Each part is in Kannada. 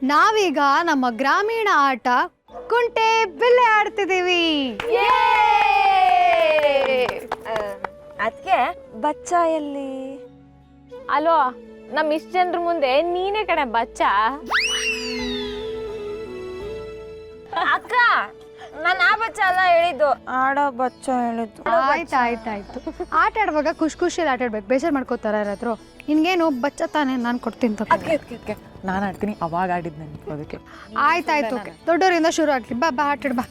ನಾವೀಗ ನಮ್ಮ ಗ್ರಾಮೀಣ ಆಟ ಕುಂಟೆ ಬಿಲ್ಲೆ ಆಡ್ತಿದ್ದೀವಿ. ಅದಕ್ಕೆ ಬಚ್ಚ ಎಲ್ಲಿ? ಅಲೋ, ನಮ್ ಇಷ್ಟ ಜನರ ಮುಂದೆ ನೀನೇ ಕಣೆ ಬಚ್ಚ. ಅಕ್ಕ, ನಾನು ಆ ಬಚ್ಚ ಅಲ್ಲ ಹೇಳಿದ್ದು, ಆಡೋ ಬಚ್ಚ ಹೇಳಿದ್ದು. ಆಯ್ತಾಯ್ತಾಯ್ತು. ಆಟ ಆಡುವಾಗ ಖುಷಿಯಲ್ಲಿ ಆಟ ಆಡ್ಬೇಕು, ಬೇಜಾರು ಮಾಡ್ಕೋತಾರ ಯಾರಾದ್ರು. ನಿನ್ಗೇನು ಬಚ್ಚ ತಾನೆ, ನಾನು ಕೊಡ್ತೀನಿ. ನಾನು ಆಡ್ತೀನಿ, ಅವಾಗ ಆಡಿದ್ ನನಗೆ ಅದಕ್ಕೆ. ಆಯ್ತಾಯ್ತು, ದೊಡ್ಡವರಿಂದ ಶುರು ಆಗ್ಲಿ. ಬಾ ಬಾ ಆಟ ಆಡ್ ಬಾ.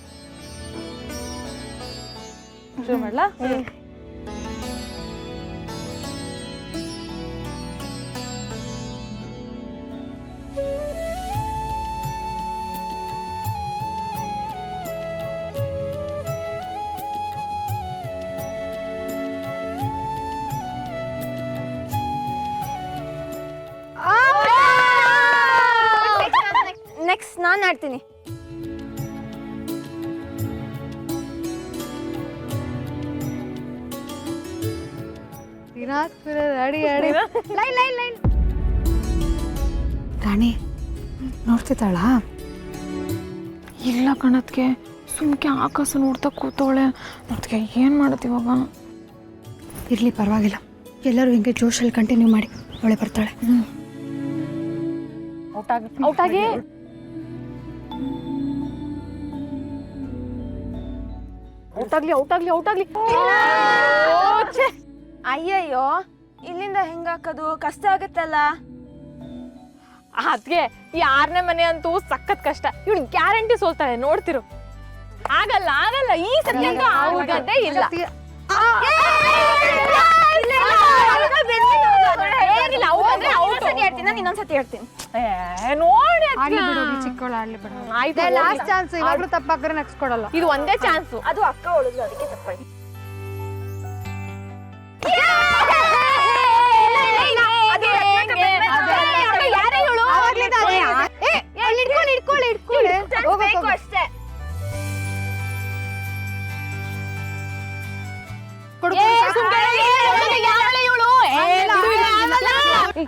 ಶುರು ಮಾಡ್ಲಾ? ನೆಕ್ಸ್ಟ್ ನಾನು ಆಡ್ತೀನಿ. ರಾಣಿ ನೋಡ್ತಿದ್ದಾಳ? ಇಲ್ಲ ಕಣತ್ಗೆ, ಸುಮ್ಕೆ ಆಕಾಶ ನೋಡ್ತಾ ಕೂತವಳೆ. ಅದಕ್ಕೆ ಏನು ಮಾಡುತ್ತೆ ಇವಾಗ? ಇರ್ಲಿ, ಪರವಾಗಿಲ್ಲ. ಎಲ್ಲರೂ ಹಿಂಗೆ ಜೋಶಲ್ಲಿ ಕಂಟಿನ್ಯೂ ಮಾಡಿ, ಅವಳೆ ಬರ್ತಾಳೆ. ಔಟಾಗಿ ಔಟಾಗ್ಲಿ. ಅಯ್ಯಯ್ಯೋ, ಇಲ್ಲಿಂದ ಹೆಂಗ ಹಾಕೋದು? ಕಷ್ಟ ಆಗುತ್ತಲ್ಲ. ಅದ್ಕೆ ಈ 6ನೇ ಮನೆ ಅಂತೂ ಸಖತ್ ಕಷ್ಟ. ಇವಳು ಗ್ಯಾರಂಟಿ ಸೋಲ್ತಾಳೆ, ನೋಡ್ತಿರು. ಆಗಲ್ಲ, ಈ ಸತಿ ಅಂತೂ ಆಗೋದೇ ಇಲ್ಲ. ಇನ್ನೊಂದ್ಸತಿ ಹೇಳ್ತೀನಿ. ನೋಡಿ, ಲಾಸ್ಟ್ ಚಾನ್ಸ್. ಇವಾಗ್ಲೂ ತಪ್ಪಾಕ್ರೆ ನೆಕ್ಸ್ಟ್ ಕೊಡಲ್ಲ. ಇದು ಒಂದೇ ಚಾನ್ಸು. ಅದು ಅಕ್ಕ ಉಳಿದ್ಲು, ಅದಕ್ಕೆ ತಪ್ಪಾಯ್ತು. ಅಷ್ಟೇ.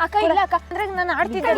ಅಕ್ಕ ಇಲ್ಲ ಅಕ್ಕ, ಅಂದ್ರೆ ನಾನು ಆಡ್ತಿದ್ದೆ.